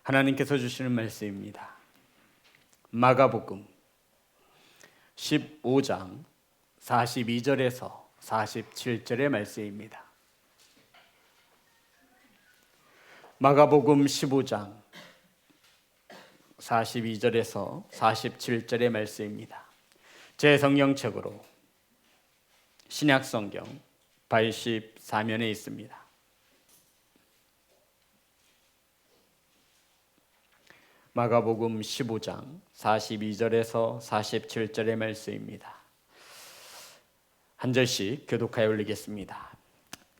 하나님께서 주시는 말씀입니다. 마가복음 15장 42절에서 47절의 말씀입니다. 마가복음 15장 42절에서 47절의 말씀입니다. 제 성경책으로 신약성경 84면에 있습니다. 마가복음 15장 42절에서 47절의 말씀입니다. 한 절씩 교독하여 올리겠습니다.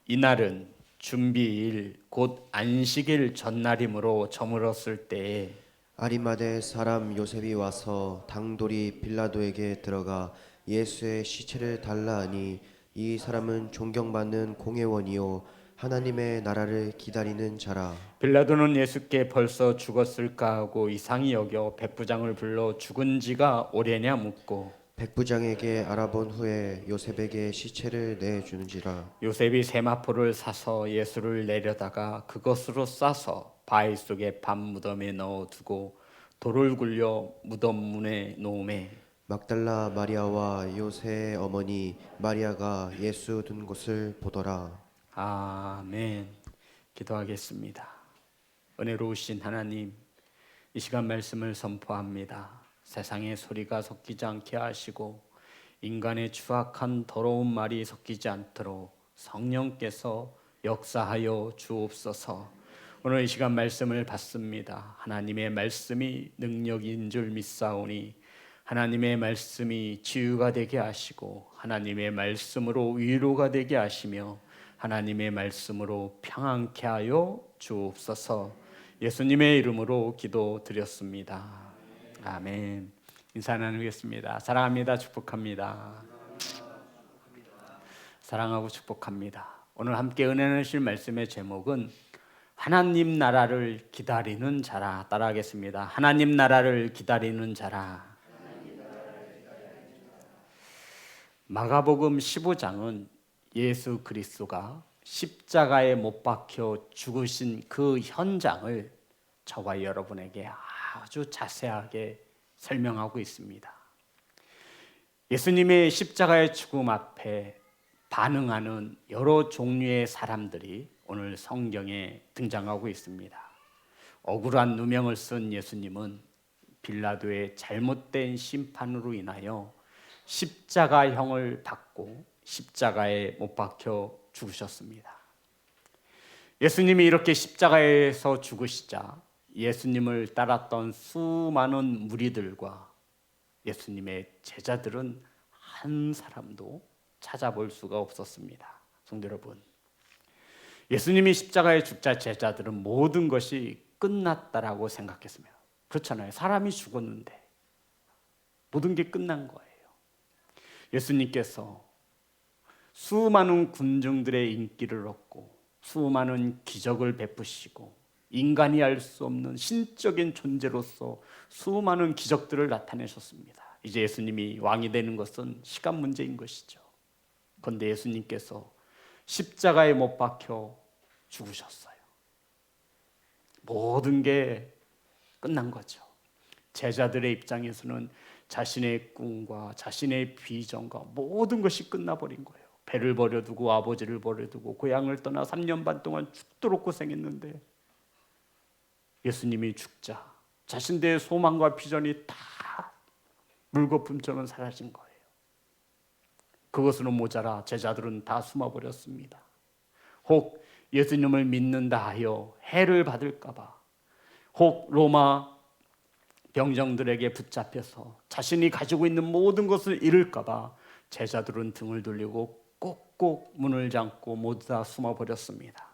이날은 준비일 곧 안식일 전날이므로 저물었을 때에 아리마대 사람 요셉이 와서 당돌이 빌라도에게 들어가 예수의 시체를 달라 하니 이 사람은 존경받는 공회원이요 하나님의 나라를 기다리는 자라. 빌라도는 예수께 벌써 죽었을까 하고 이상히 여겨 백부장을 불러 죽은 지가 오래냐 묻고 백부장에게 알아본 후에 요셉에게 시체를 내주는지라. 요셉이 세마포를 사서 예수를 내려다가 그것으로 싸서 바위 속에 밤 무덤에 넣어두고 돌을 굴려 무덤 문에 놓음에 막달라 마리아와 요새의 어머니 마리아가 예수 둔 곳을 보더라. 아멘. 기도하겠습니다. 은혜로우신 하나님, 이 시간 말씀을 선포합니다. 세상의 소리가 섞이지 않게 하시고 인간의 추악한 더러운 말이 섞이지 않도록 성령께서 역사하여 주옵소서. 오늘 이 시간 말씀을 받습니다. 하나님의 말씀이 능력인 줄 믿사오니 하나님의 말씀이 치유가 되게 하시고 하나님의 말씀으로 위로가 되게 하시며 하나님의 말씀으로 평안케 하여 주옵소서. 예수님의 이름으로 기도드렸습니다. 아멘. 인사 나누겠습니다. 사랑합니다. 축복합니다. 사랑하고 축복합니다. 오늘 함께 은혜 나누실 말씀의 제목은 하나님 나라를 기다리는 자라. 따라하겠습니다. 하나님 나라를 기다리는 자라. 마가복음 15장은 예수 그리스도가 십자가에 못 박혀 죽으신 그 현장을 저와 여러분에게 아주 자세하게 설명하고 있습니다. 예수님의 십자가의 죽음 앞에 반응하는 여러 종류의 사람들이 오늘 성경에 등장하고 있습니다. 억울한 누명을 쓴 예수님은 빌라도의 잘못된 심판으로 인하여 십자가형을 받고 십자가에 못 박혀 죽으셨습니다. 예수님이 이렇게 십자가에서 죽으시자 예수님을 따랐던 수많은 무리들과 예수님의 제자들은 한 사람도 찾아볼 수가 없었습니다. 성도 여러분, 예수님이 십자가에 죽자 제자들은 모든 것이 끝났다라고 생각했습니다. 그렇잖아요. 사람이 죽었는데 모든 게 끝난 거예요. 예수님께서 수많은 군중들의 인기를 얻고 수많은 기적을 베푸시고 인간이 알 수 없는 신적인 존재로서 수많은 기적들을 나타내셨습니다. 이제 예수님이 왕이 되는 것은 시간 문제인 것이죠. 그런데 예수님께서 십자가에 못 박혀 죽으셨어요. 모든 게 끝난 거죠. 제자들의 입장에서는 자신의 꿈과 자신의 비전과 모든 것이 끝나버린 거예요. 배를 버려두고 아버지를 버려두고 고향을 떠나 3년 반 동안 죽도록 고생했는데 예수님이 죽자 자신들의 소망과 비전이 다 물거품처럼 사라진 거예요. 그것으로 모자라 제자들은 다 숨어버렸습니다. 혹 예수님을 믿는다 하여 해를 받을까 봐, 혹 로마 병정들에게 붙잡혀서 자신이 가지고 있는 모든 것을 잃을까 봐 제자들은 등을 돌리고 꼭꼭 문을 잠고 모두 다 숨어버렸습니다.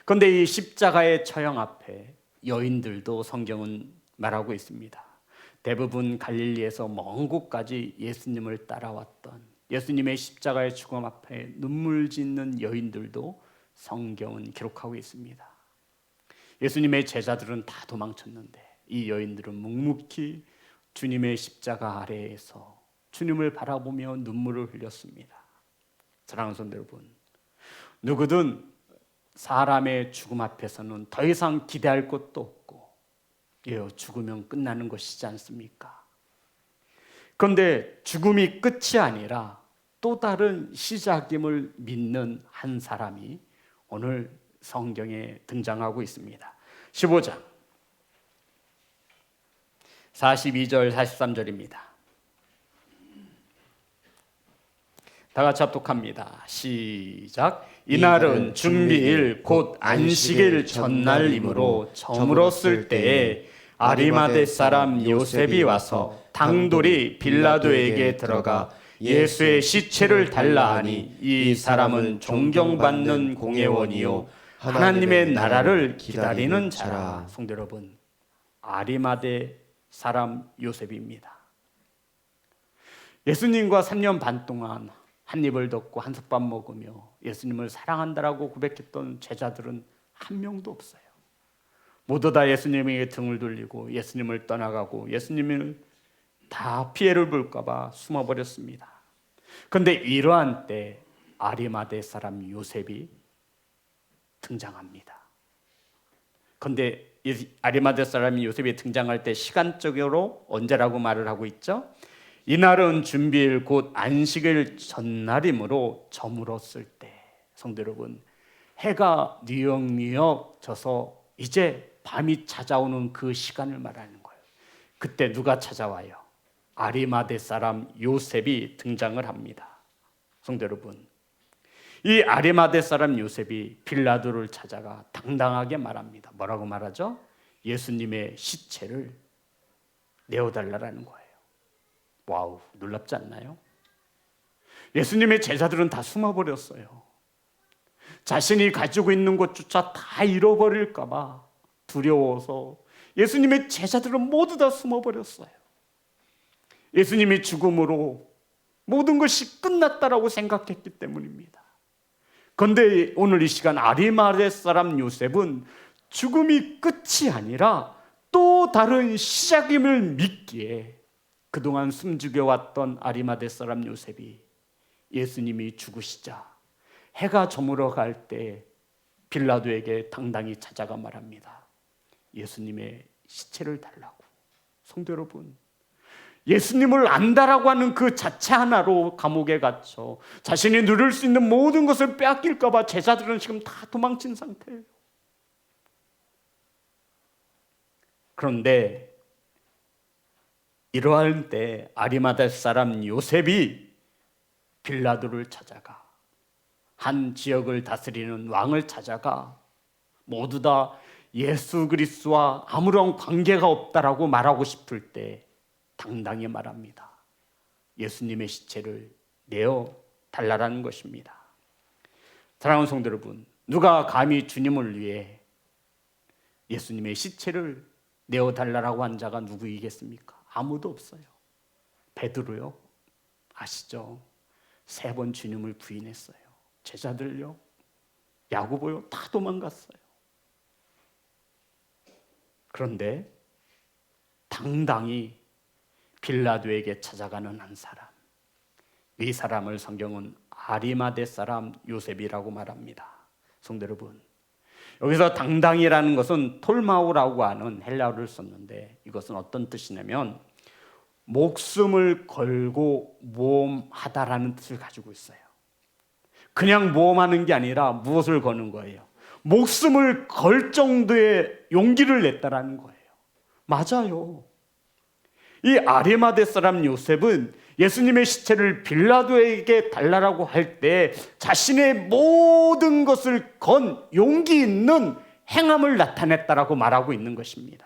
그런데 이 십자가의 처형 앞에 여인들도 성경은 말하고 있습니다. 대부분 갈릴리에서 먼 곳까지 예수님을 따라왔던 예수님의 십자가의 죽음 앞에 눈물 짓는 여인들도 성경은 기록하고 있습니다. 예수님의 제자들은 다 도망쳤는데 이 여인들은 묵묵히 주님의 십자가 아래에서 주님을 바라보며 눈물을 흘렸습니다. 사랑하는 성도 여러분, 누구든 사람의 죽음 앞에서는 더 이상 기대할 것도 없고 예, 죽으면 끝나는 것이지 않습니까? 그런데 죽음이 끝이 아니라 또 다른 시작임을 믿는 한 사람이 오늘 성경에 등장하고 있습니다. 15장 42절 43절입니다. 다 같이 합독합니다. 시작. 이날은 준비일 곧 안식일 전날이므로 저물었을 때에 아리마대 사람 요셉이 와서 당돌이 빌라도에게 들어가 예수의 시체를 달라 하니 이 사람은 존경받는 공회원이요 하나님의 나라를 기다리는 자라. 성도 여러분, 아리마대 사람 요셉입니다. 예수님과 3년 반 동안 한 입을 덮고 한솥밥 먹으며 예수님을 사랑한다라고 고백했던 제자들은 한 명도 없어요. 모두 다 예수님에게 등을 돌리고 예수님을 떠나가고 예수님을 다 피해를 볼까 봐 숨어버렸습니다. 그런데 이러한 때 아리마대 사람 요셉이 등장합니다. 그런데 아리마대 사람 요셉이 등장할 때 시간적으로 언제라고 말을 하고 있죠? 이날은 준비일 곧 안식일 전날이므로 저물었을 때. 성도 여러분, 해가 뉘역뉘역 져서 이제 밤이 찾아오는 그 시간을 말하는 거예요. 그때 누가 찾아와요? 아리마대 사람 요셉이 등장을 합니다. 성도 여러분, 이 아리마대 사람 요셉이 빌라도를 찾아가 당당하게 말합니다. 뭐라고 말하죠? 예수님의 시체를 내어달라는 거예요. 와우, 놀랍지 않나요? 예수님의 제자들은 다 숨어버렸어요. 자신이 가지고 있는 것조차 다 잃어버릴까 봐 두려워서 예수님의 제자들은 모두 다 숨어버렸어요. 예수님이 죽음으로 모든 것이 끝났다라고 생각했기 때문입니다. 그런데 오늘 이 시간 아리마대 사람 요셉은 죽음이 끝이 아니라 또 다른 시작임을 믿기에 그동안 숨죽여왔던 아리마대 사람 요셉이 예수님이 죽으시자 해가 저물어 갈 때 빌라도에게 당당히 찾아가 말합니다. 예수님의 시체를 달라고. 성도 여러분, 예수님을 안다라고 하는 그 자체 하나로 감옥에 갇혀 자신이 누릴 수 있는 모든 것을 빼앗길까 봐 제자들은 지금 다 도망친 상태예요. 그런데 이러할 때 아리마대 사람 요셉이 빌라도를 찾아가 한 지역을 다스리는 왕을 찾아가 모두 다 예수 그리스도와 아무런 관계가 없다라고 말하고 싶을 때 당당히 말합니다. 예수님의 시체를 내어 달라라는 것입니다. 사랑하는 성도 여러분, 누가 감히 주님을 위해 예수님의 시체를 내어 달라라고 한 자가 누구이겠습니까? 아무도 없어요. 베드로요, 아시죠? 3번 주님을 부인했어요. 제자들요, 야고보요, 다 도망갔어요. 그런데 당당히 빌라도에게 찾아가는 한 사람, 이 사람을 성경은 아리마대 사람 요셉이라고 말합니다. 성도 여러분, 여기서 당당이라는 것은 톨마우라고 하는 헬라어를 썼는데 이것은 어떤 뜻이냐면 목숨을 걸고 모험하다라는 뜻을 가지고 있어요. 그냥 모험하는 게 아니라 무엇을 거는 거예요? 목숨을 걸 정도의 용기를 냈다라는 거예요. 맞아요. 이 아리마대 사람 요셉은 예수님의 시체를 빌라도에게 달라라고 할 때 자신의 모든 것을 건 용기 있는 행함을 나타냈다라고 말하고 있는 것입니다.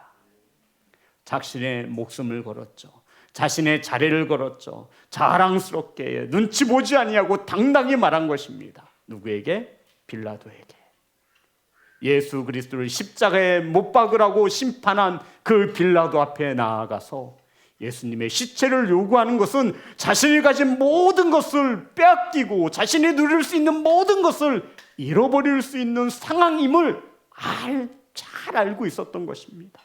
자신의 목숨을 걸었죠. 자신의 자리를 걸었죠. 자랑스럽게 눈치 보지 아니하고 당당히 말한 것입니다. 누구에게? 빌라도에게. 예수 그리스도를 십자가에 못 박으라고 심판한 그 빌라도 앞에 나아가서 예수님의 시체를 요구하는 것은 자신이 가진 모든 것을 빼앗기고 자신이 누릴 수 있는 모든 것을 잃어버릴 수 있는 상황임을 잘 알고 있었던 것입니다.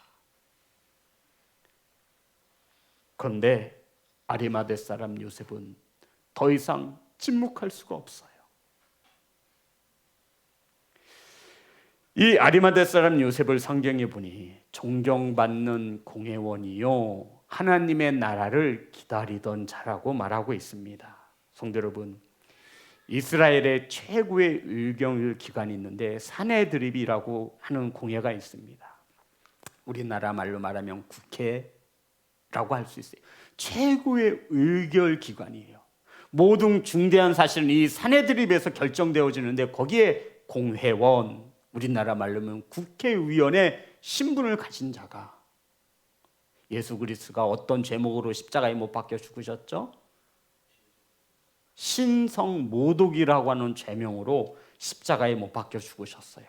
그런데 아리마대 사람 요셉은 더 이상 침묵할 수가 없어요. 이 아리마대 사람 요셉을 성경에 보니 존경받는 공회원이요 하나님의 나라를 기다리던 자라고 말하고 있습니다. 성도 여러분, 이스라엘의 최고의 의경일 기관이 있는데 사내드립이라고 하는 공회가 있습니다. 우리나라 말로 말하면 국회라고 할 수 있어요. 최고의 의결 기관이에요. 모든 중대한 사실은 이 사내드립에서 결정되어지는데 거기에 공회원, 우리나라 말로 하면 국회의원의 신분을 가진 자가, 예수 그리스도가 어떤 제목으로 십자가에 못 박혀 죽으셨죠? 신성모독이라고 하는 죄명으로 십자가에 못 박혀 죽으셨어요.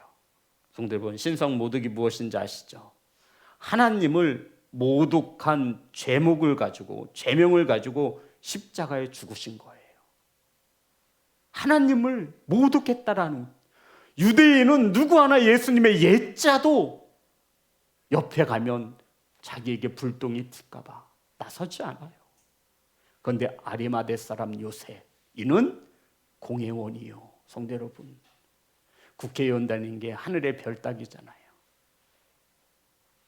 성도 여러분, 신성모독이 무엇인지 아시죠? 하나님을 모독한 죄목을 가지고, 죄명을 가지고 십자가에 죽으신 거예요. 하나님을 모독했다라는, 유대인은 누구 하나 예수님의 예자도 옆에 가면 자기에게 불똥이 튈까봐 나서지 않아요. 그런데 아리마대 사람 요셉, 이는 공회원이요. 성도 여러분, 국회의원 다니는 게 하늘의 별 따기잖아요.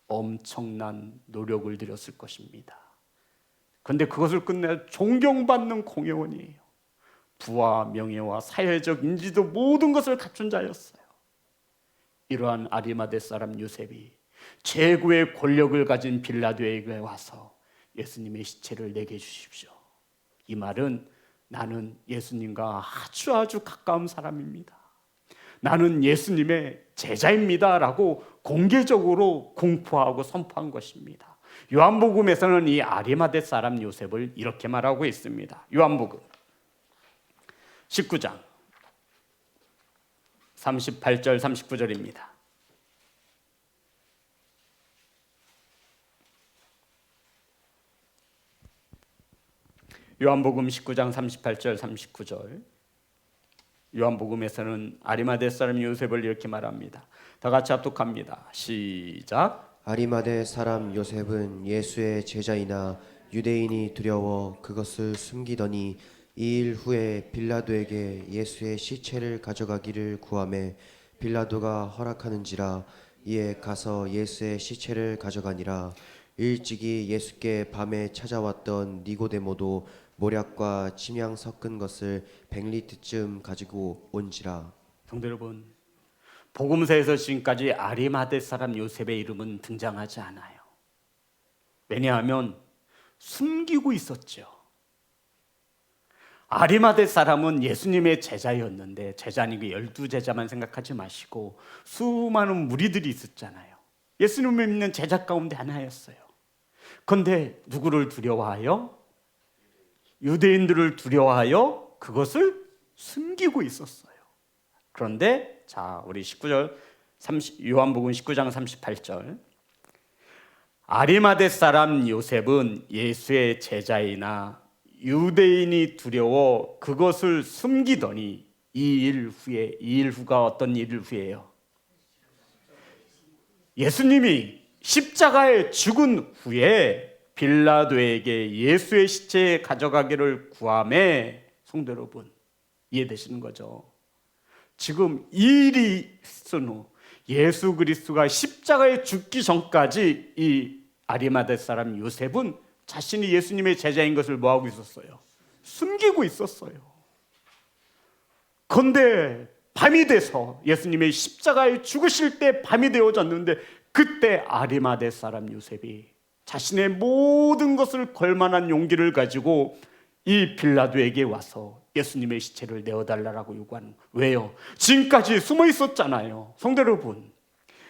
엄청난 노력을 들였을 것입니다. 그런데 그것을 끝내 존경받는 공회원이에요. 부와 명예와 사회적 인지도 모든 것을 갖춘 자였어요. 이러한 아리마대 사람 요셉이 최고의 권력을 가진 빌라도에게 와서 예수님의 시체를 내게 주십시오. 이 말은 나는 예수님과 아주 가까운 사람입니다. 나는 예수님의 제자입니다 라고 공개적으로 공포하고 선포한 것입니다. 요한복음에서는 이 아리마대 사람 요셉을 이렇게 말하고 있습니다. 요한복음 19장 38절 39절입니다. 요한복음 19장 38절 39절. 요한복음에서는 아리마대 사람 요셉을 이렇게 말합니다. 다 같이 합독합니다. 시작. 아리마대 사람 요셉은 예수의 제자이나 유대인이 두려워 그것을 숨기더니 2일 후에 빌라도에게 예수의 시체를 가져가기를 구하매 빌라도가 허락하는지라. 이에 가서 예수의 시체를 가져가니라. 일찍이 예수께 밤에 찾아왔던 니고데모도 모략과 침향 섞은 것을 100리터쯤 가지고 온지라. 성도 여러분, 복음서에서 지금까지 아리마대 사람 요셉의 이름은 등장하지 않아요. 왜냐하면 숨기고 있었죠. 아리마대 사람은 예수님의 제자였는데, 제자는 그 12제자만 생각하지 마시고 수많은 무리들이 있었잖아요. 예수님을 믿는 제자 가운데 하나였어요. 그런데 누구를 두려워하여? 유대인들을 두려워하여 그것을 숨기고 있었어요. 그런데 자, 우리 19절 요한복음 19장 38절. 아리마대 사람 요셉은 예수의 제자이나 유대인이 두려워 그것을 숨기더니 2일 후에, 2일 후가 어떤 일 후예요? 예수님이 십자가에 죽은 후에 빌라도에게 예수의 시체 가져가기를 구하매, 성도 여러분 이해되시는 거죠? 지금 이 일이 있은 후 예수 그리스도가 십자가에 죽기 전까지 이 아리마대 사람 요셉은 자신이 예수님의 제자인 것을 뭐하고 있었어요? 숨기고 있었어요. 그런데 밤이 돼서 예수님의 십자가에 죽으실 때 밤이 되어졌는데, 그때 아리마대 사람 요셉이 자신의 모든 것을 걸 만한 용기를 가지고 이 빌라도에게 와서 예수님의 시체를 내어달라고 요구하는 거예요. 왜요? 지금까지 숨어 있었잖아요. 성도 여러분,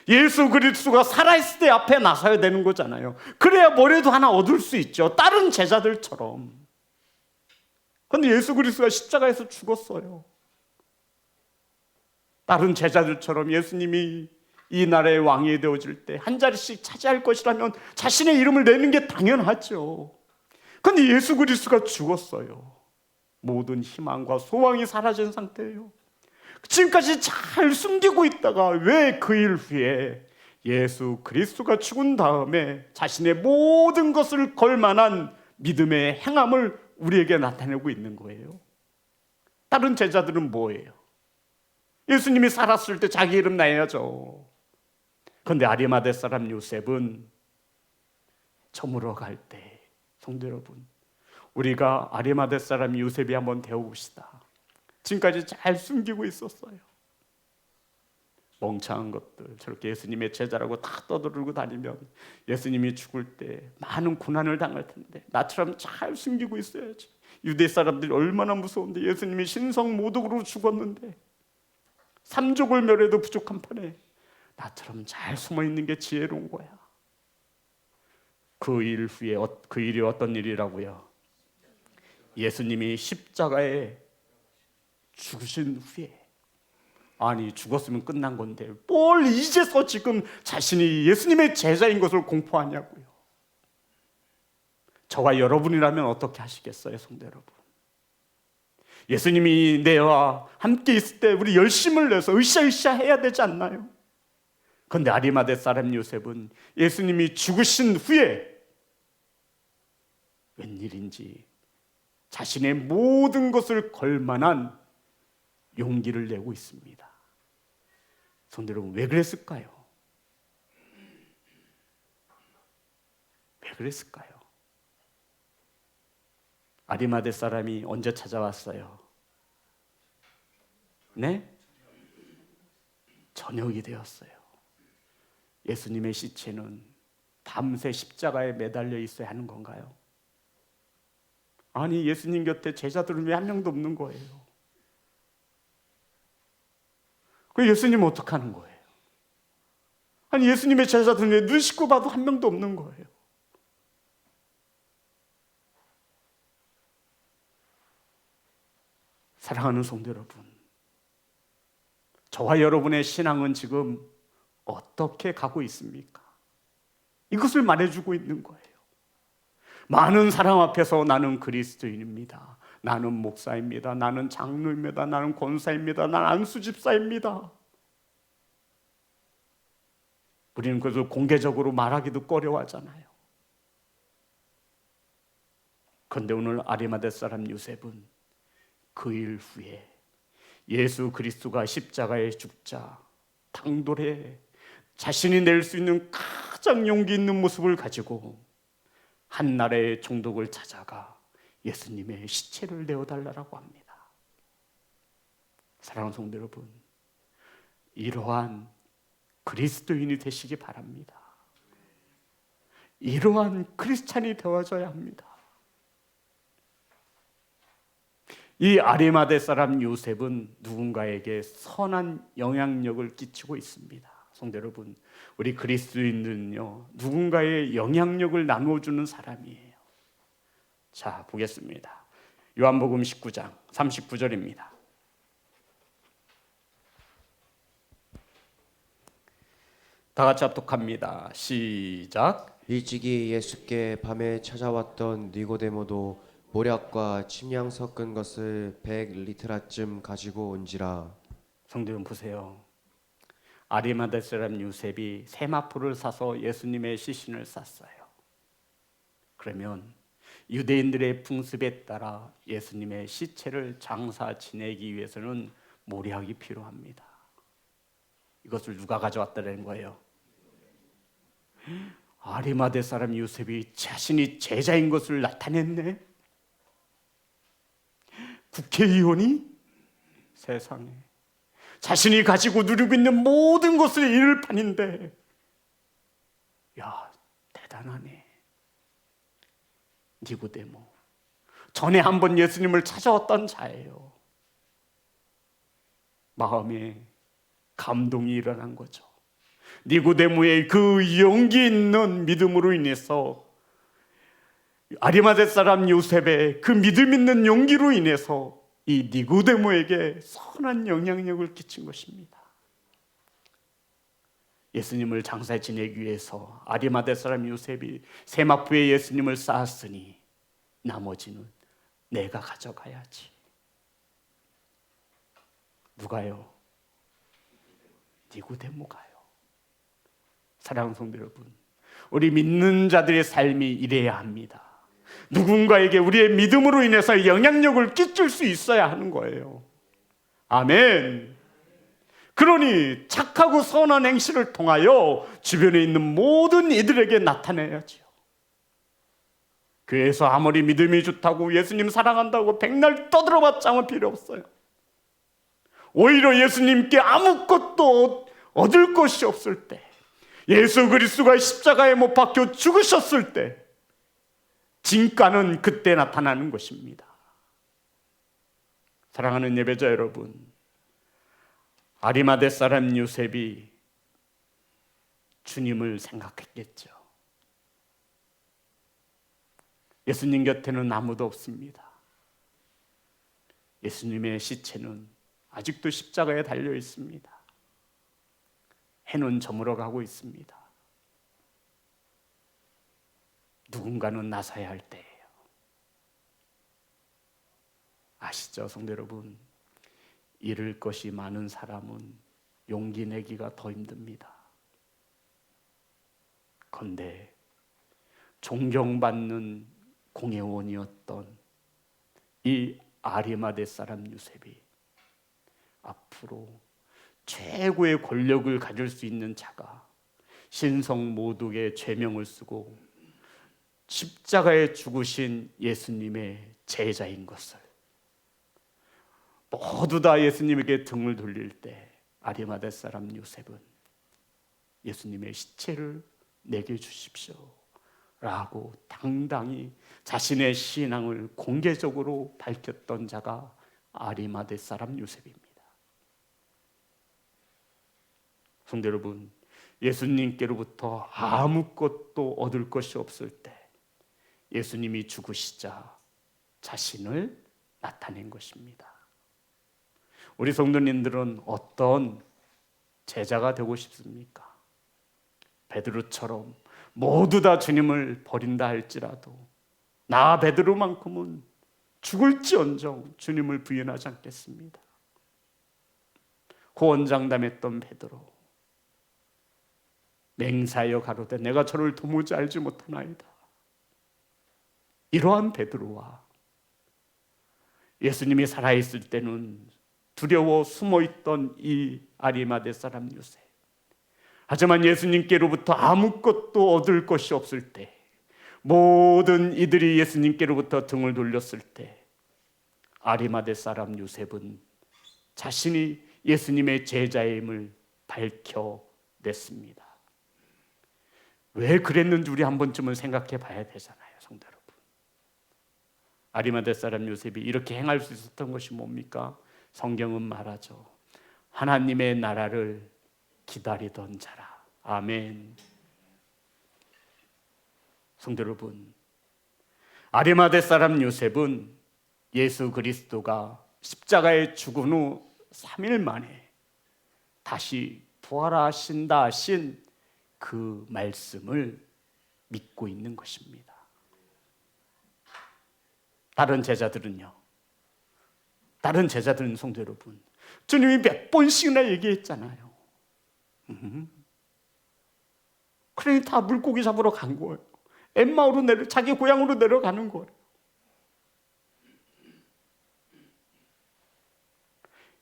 예수 그리스도가 살아있을 때 앞에 나서야 되는 거잖아요. 그래야 뭐라도 하나 얻을 수 있죠, 다른 제자들처럼. 그런데 예수 그리스도가 십자가에서 죽었어요. 다른 제자들처럼 예수님이 이 나라의 왕이 되어질 때 한 자리씩 차지할 것이라면 자신의 이름을 내는 게 당연하죠. 그런데 예수 그리스도가 죽었어요. 모든 희망과 소망이 사라진 상태예요. 지금까지 잘 숨기고 있다가 왜 그 일 후에 예수 그리스도가 죽은 다음에 자신의 모든 것을 걸 만한 믿음의 행함을 우리에게 나타내고 있는 거예요? 다른 제자들은 뭐예요? 예수님이 살았을 때 자기 이름 나야죠. 그런데 아리마대 사람 요셉은 저물어 갈 때, 성도 여러분, 우리가 아리마대 사람 요셉이 한번 되어봅시다. 지금까지 잘 숨기고 있었어요. 멍청한 것들, 저렇게 예수님의 제자라고 다 떠들고 다니면 예수님이 죽을 때 많은 고난을 당할 텐데 나처럼 잘 숨기고 있어야지. 유대 사람들이 얼마나 무서운데, 예수님이 신성 모독으로 죽었는데 삼족을 멸해도 부족한 판에 나처럼 잘 숨어 있는 게 지혜로운 거야. 그 일 후에 그 일이 어떤 일이라고요? 예수님이 십자가에 죽으신 후에, 아니 죽었으면 끝난 건데 뭘 이제서 지금 자신이 예수님의 제자인 것을 공포하냐고요. 저와 여러분이라면 어떻게 하시겠어요, 성도 여러분? 예수님이 내와 함께 있을 때 우리 열심을 내서 으쌰으쌰 해야 되지 않나요? 그런데 아리마대 사람 요셉은 예수님이 죽으신 후에 웬일인지 자신의 모든 것을 걸 만한 용기를 내고 있습니다. 성도 여러분, 왜 그랬을까요? 왜 그랬을까요? 아리마대 사람이 언제 찾아왔어요? 네? 저녁이 되었어요. 예수님의 시체는 밤새 십자가에 매달려 있어야 하는 건가요? 아니, 예수님 곁에 제자들은 왜 한 명도 없는 거예요? 그 예수님은 어떻게 하는 거예요? 아니, 예수님의 제자들은 왜 눈 씻고 봐도 한 명도 없는 거예요? 사랑하는 성도 여러분, 저와 여러분의 신앙은 지금 어떻게 가고 있습니까? 이것을 말해주고 있는 거예요. 많은 사람 앞에서 나는 그리스도인입니다, 나는 목사입니다, 나는 장로입니다, 나는 권사입니다, 나는 안수집사입니다. 우리는 그것을 공개적으로 말하기도 꺼려하잖아요. 그런데 오늘 아리마대 사람 요셉은 그 일 후에 예수 그리스도가 십자가에 죽자 당돌해 자신이 낼 수 있는 가장 용기 있는 모습을 가지고 한 나라의 총독을 찾아가 예수님의 시체를 내어달라고 합니다. 사랑하는 성도 여러분, 이러한 그리스도인이 되시기 바랍니다. 이러한 크리스찬이 되어져야 합니다. 이 아리마대 사람 요셉은 누군가에게 선한 영향력을 끼치고 있습니다. 성도 여러분, 우리 그리스도인들은요, 누군가의 영향력을 나누어주는 사람이에요. 자, 보겠습니다. 요한복음 19장 39절입니다. 다 같이 합독합니다. 시작. 일찍이 예수께 밤에 찾아왔던 니고데모도 모략과 침향 섞은 것을 100리트라쯤 가지고 온지라. 성도 여러분 보세요. 아리마대 사람 요셉이 세마포를 사서 예수님의 시신을 쌌어요. 그러면 유대인들의 풍습에 따라 예수님의 시체를 장사 지내기 위해서는 모략이 필요합니다. 이것을 누가 가져왔다는 거예요? 아리마대 사람 요셉이 자신이 제자인 것을 나타냈네. 국회의원이 세상에 자신이 가지고 누리고 있는 모든 것을 잃을 판인데, 야, 대단하네. 니고데모, 전에 한번 예수님을 찾아왔던 자예요. 마음에 감동이 일어난 거죠. 니고데모의 그 용기 있는 믿음으로 인해서, 아리마대 사람 요셉의 그 믿음 있는 용기로 인해서 이 니고데모에게 선한 영향력을 끼친 것입니다. 예수님을 장사에 지내기 위해서 아리마대 사람 요셉이 세마포에 예수님을 쌓았으니 나머지는 내가 가져가야지. 누가요? 니고데모가요. 사랑하는 성도 여러분, 우리 믿는 자들의 삶이 이래야 합니다. 누군가에게 우리의 믿음으로 인해서 영향력을 끼칠 수 있어야 하는 거예요. 아멘. 그러니 착하고 선한 행실을 통하여 주변에 있는 모든 이들에게 나타내야지요. 교회에서 아무리 믿음이 좋다고 예수님 사랑한다고 백날 떠들어봤자 필요 없어요. 오히려 예수님께 아무것도 얻을 것이 없을 때, 예수 그리스도가 십자가에 못 박혀 죽으셨을 때 진가는 그때 나타나는 것입니다. 사랑하는 예배자 여러분, 아리마대 사람 요셉이 주님을 생각했겠죠. 예수님 곁에는 아무도 없습니다. 예수님의 시체는 아직도 십자가에 달려 있습니다. 해는 저물어 가고 있습니다. 누군가는 나서야 할 때예요. 아시죠, 성도 여러분? 잃을 것이 많은 사람은 용기 내기가 더 힘듭니다. 그런데 존경받는 공회원이었던 이 아리마대 사람 요셉이 앞으로 최고의 권력을 가질 수 있는 자가 신성 모독의 죄명을 쓰고 십자가에 죽으신 예수님의 제자인 것을 모두 다 예수님에게 등을 돌릴 때 아리마대 사람 요셉은 예수님의 시체를 내게 주십시오 라고 당당히 자신의 신앙을 공개적으로 밝혔던 자가 아리마대 사람 요셉입니다. 성도 여러분, 예수님께로부터 아무것도 얻을 것이 없을 때 예수님이 죽으시자 자신을 나타낸 것입니다. 우리 성도님들은 어떤 제자가 되고 싶습니까? 베드로처럼 모두 다 주님을 버린다 할지라도 나 베드로만큼은 죽을지언정 주님을 부인하지 않겠습니다. 호언장담했던 베드로, 맹사여 가로되 내가 저를 도무지 알지 못하나이다. 이러한 베드로와 예수님이 살아있을 때는 두려워 숨어있던 이 아리마대 사람 요셉, 하지만 예수님께로부터 아무것도 얻을 것이 없을 때, 모든 이들이 예수님께로부터 등을 돌렸을 때 아리마대 사람 요셉은 자신이 예수님의 제자임을 밝혀냈습니다. 왜 그랬는지 우리 한 번쯤은 생각해 봐야 되잖아요, 성도 여러분. 아리마대 사람 요셉이 이렇게 행할 수 있었던 것이 뭡니까? 성경은 말하죠. 하나님의 나라를 기다리던 자라. 아멘. 성도 여러분, 아리마대 사람 요셉은 예수 그리스도가 십자가에 죽은 후 3일 만에 다시 부활하신다 하신 그 말씀을 믿고 있는 것입니다. 다른 제자들은 성도 여러분, 주님이 몇 번씩이나 얘기했잖아요. 그러니 다 물고기 잡으러 간 거예요. 엠마오로 자기 고향으로 내려가는 거예요.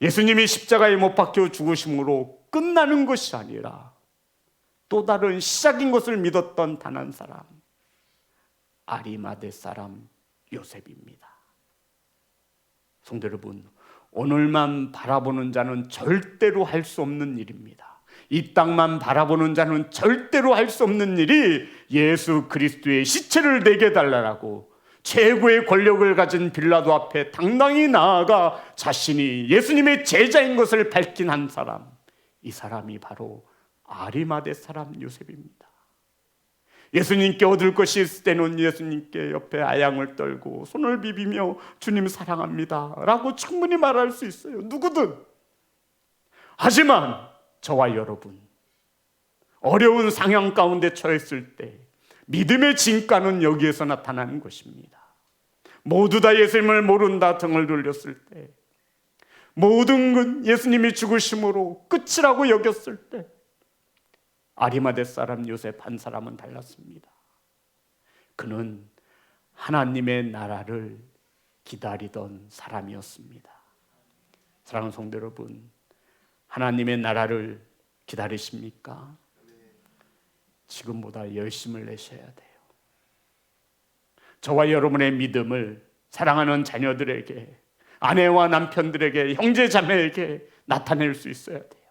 예수님이 십자가에 못 박혀 죽으심으로 끝나는 것이 아니라 또 다른 시작인 것을 믿었던 단 한 사람, 아리마대 사람 요셉입니다. 성도 여러분, 오늘만 바라보는 자는 절대로 할 수 없는 일입니다. 이 땅만 바라보는 자는 절대로 할 수 없는 일이 예수 그리스도의 시체를 내게 달라라고 최고의 권력을 가진 빌라도 앞에 당당히 나아가 자신이 예수님의 제자인 것을 밝힌 한 사람, 이 사람이 바로 아리마대 사람 요셉입니다. 예수님께 얻을 것이 있을 때는 예수님께 옆에 아양을 떨고 손을 비비며 주님 사랑합니다 라고 충분히 말할 수 있어요, 누구든. 하지만 저와 여러분, 어려운 상황 가운데 처했을 때 믿음의 진가는 여기에서 나타나는 것입니다. 모두 다 예수님을 모른다 등을 돌렸을 때, 모든 건 예수님이 죽으심으로 끝이라고 여겼을 때 아리마대 사람 요셉 한 사람은 달랐습니다. 그는 하나님의 나라를 기다리던 사람이었습니다. 사랑하는 성도 여러분, 하나님의 나라를 기다리십니까? 지금보다 열심을 내셔야 돼요. 저와 여러분의 믿음을 사랑하는 자녀들에게, 아내와 남편들에게, 형제 자매에게 나타낼 수 있어야 돼요.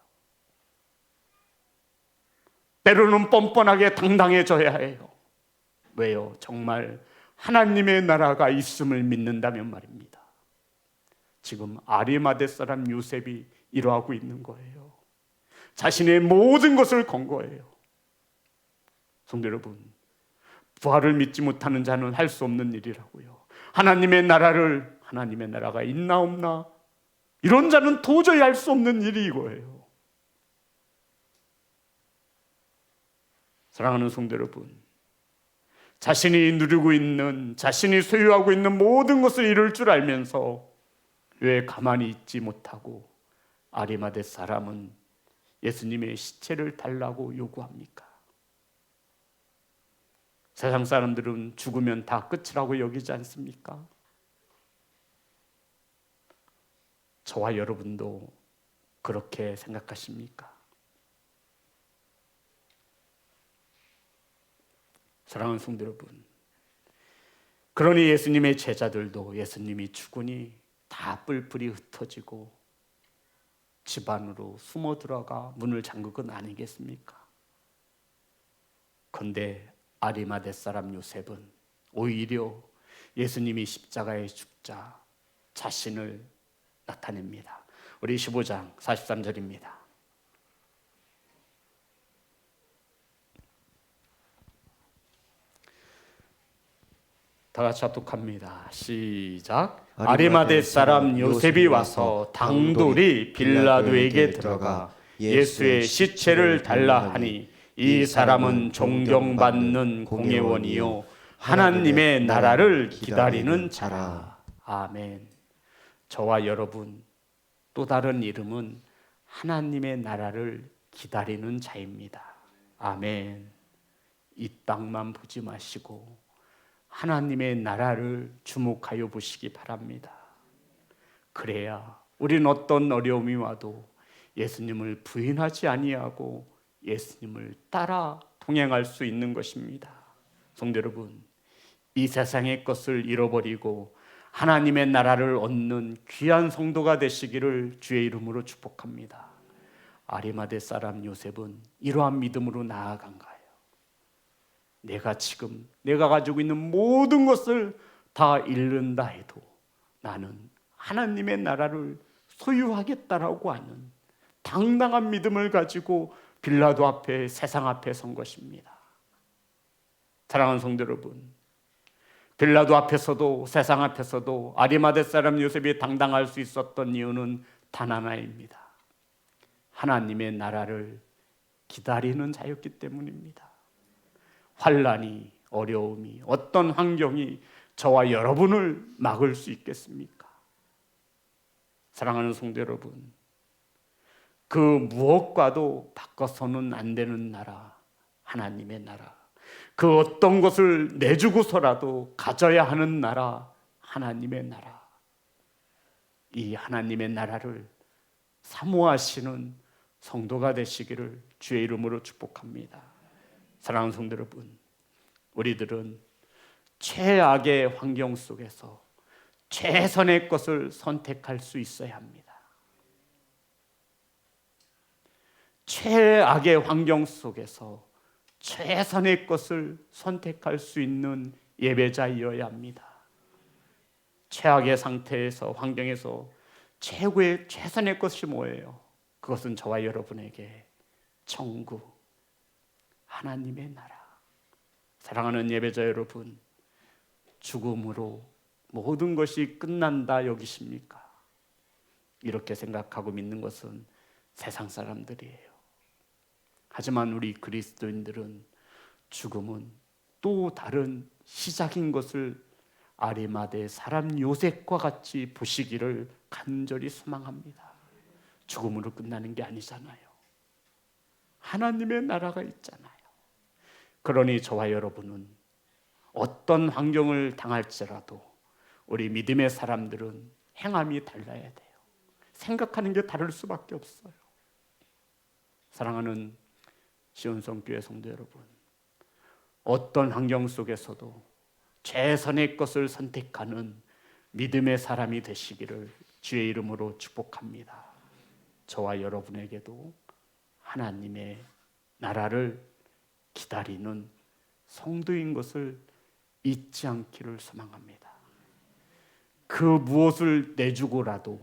때로는 뻔뻔하게 당당해져야 해요. 왜요? 정말 하나님의 나라가 있음을 믿는다면 말입니다. 지금 아리마대 사람 요셉이 이러하고 있는 거예요. 자신의 모든 것을 건 거예요. 성도 여러분, 부활을 믿지 못하는 자는 할 수 없는 일이라고요. 하나님의 나라가 있나 없나, 이런 자는 도저히 할 수 없는 일이 이거예요. 사랑하는 성도 여러분, 자신이 누리고 있는, 자신이 소유하고 있는 모든 것을 이룰 줄 알면서 왜 가만히 있지 못하고 아리마대 사람은 예수님의 시체를 달라고 요구합니까? 세상 사람들은 죽으면 다 끝이라고 여기지 않습니까? 저와 여러분도 그렇게 생각하십니까? 사랑하는 성도 여러분, 그러니 예수님의 제자들도 예수님이 죽으니 다 뿔뿔이 흩어지고 집 안으로 숨어 들어가 문을 잠근 건 아니겠습니까? 그런데 아리마대 사람 요셉은 오히려 예수님이 십자가에 죽자 자신을 나타냅니다. 우리 15장 43절입니다. 다 같이 합독합니다. 시작. 아리마대 사람 요셉이 와서 당돌이 빌라도에게 들어가 예수의 시체를 달라 하니 이 사람은 존경받는 공회원이요 하나님의 나라를 기다리는 자라. 아멘. 저와 여러분 또 다른 이름은 하나님의 나라를 기다리는 자입니다. 아멘. 이 땅만 보지 마시고 하나님의 나라를 주목하여 보시기 바랍니다. 그래야 우리는 어떤 어려움이 와도 예수님을 부인하지 아니하고 예수님을 따라 동행할 수 있는 것입니다. 성도 여러분, 이 세상의 것을 잃어버리고 하나님의 나라를 얻는 귀한 성도가 되시기를 주의 이름으로 축복합니다. 아리마대 사람 요셉은 이러한 믿음으로 나아간 거예요. 내가 가지고 있는 모든 것을 다 잃는다 해도 나는 하나님의 나라를 소유하겠다라고 하는 당당한 믿음을 가지고 빌라도 앞에, 세상 앞에 선 것입니다. 사랑하는 성도 여러분, 빌라도 앞에서도 세상 앞에서도 아리마대 사람 요셉이 당당할 수 있었던 이유는 단 하나입니다. 하나님의 나라를 기다리는 자였기 때문입니다. 환난이, 어려움이, 어떤 환경이 저와 여러분을 막을 수 있겠습니까? 사랑하는 성도 여러분, 그 무엇과도 바꿔서는 안 되는 나라, 하나님의 나라, 그 어떤 것을 내주고서라도 가져야 하는 나라, 하나님의 나라, 이 하나님의 나라를 사모하시는 성도가 되시기를 주의 이름으로 축복합니다. 사랑하는 성도 여러분, 우리들은 최악의 환경 속에서 최선의 것을 선택할 수 있어야 합니다. 최악의 환경 속에서 최선의 것을 선택할 수 있는 예배자이어야 합니다. 최악의 상태에서, 환경에서 최고의 최선의 것이 뭐예요? 그것은 저와 여러분에게 천국, 하나님의 나라. 사랑하는 예배자 여러분, 죽음으로 모든 것이 끝난다 여기십니까? 이렇게 생각하고 믿는 것은 세상 사람들이에요. 하지만 우리 그리스도인들은 죽음은 또 다른 시작인 것을 아리마대 사람 요셉과 같이 보시기를 간절히 소망합니다. 죽음으로 끝나는 게 아니잖아요. 하나님의 나라가 있잖아요. 그러니 저와 여러분은 어떤 환경을 당할지라도 우리 믿음의 사람들은 행함이 달라야 돼요. 생각하는 게 다를 수밖에 없어요. 사랑하는 시온성교회 성도 여러분, 어떤 환경 속에서도 최선의 것을 선택하는 믿음의 사람이 되시기를 주의 이름으로 축복합니다. 저와 여러분에게도 하나님의 나라를 기다리는 성도인 것을 잊지 않기를 소망합니다. 그 무엇을 내주고라도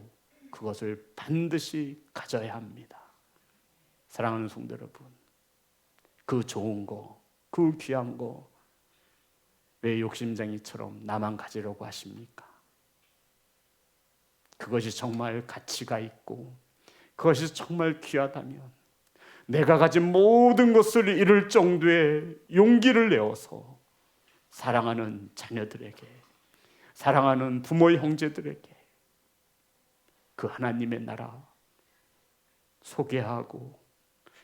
그것을 반드시 가져야 합니다. 사랑하는 성도 여러분, 그 좋은 거, 그 귀한 거 왜 욕심쟁이처럼 나만 가지려고 하십니까? 그것이 정말 가치가 있고 그것이 정말 귀하다면 내가 가진 모든 것을 잃을 정도의 용기를 내어서 사랑하는 자녀들에게, 사랑하는 부모 형제들에게 그 하나님의 나라 소개하고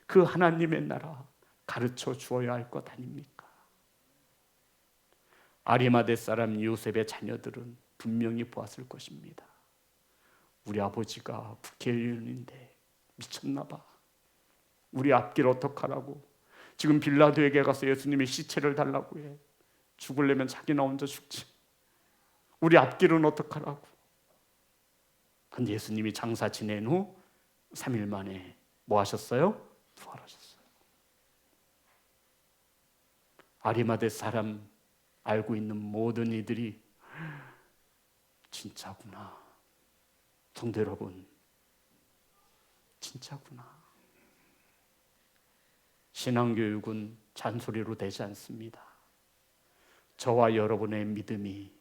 그 하나님의 나라 가르쳐 주어야 할 것 아닙니까? 아리마대 사람 요셉의 자녀들은 분명히 보았을 것입니다. 우리 아버지가 국회의원인데 미쳤나 봐. 우리 앞길 어떡하라고. 지금 빌라도에게 가서 예수님의 시체를 달라고 해. 죽으려면 자기나 혼자 죽지. 우리 앞길은 어떡하라고. 근데 예수님이 장사 지낸 후 3일 만에 뭐 하셨어요? 부활하셨어요. 아리마대 사람 알고 있는 모든 이들이 진짜구나. 성도 여러분, 진짜구나. 신앙교육은 잔소리로 되지 않습니다. 저와 여러분의 믿음이,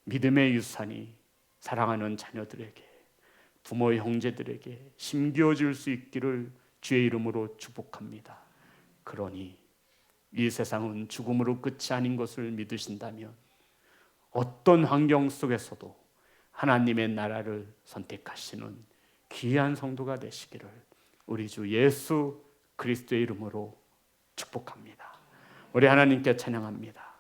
믿음의 유산이 사랑하는 자녀들에게, 부모 형제들에게 심겨질 수 있기를 주의 이름으로 축복합니다. 그러니 이 세상은 죽음으로 끝이 아닌 것을 믿으신다면 어떤 환경 속에서도 하나님의 나라를 선택하시는 귀한 성도가 되시기를 우리 주 예수 그리스도의 이름으로 축복합니다. 우리 하나님께 찬양합니다.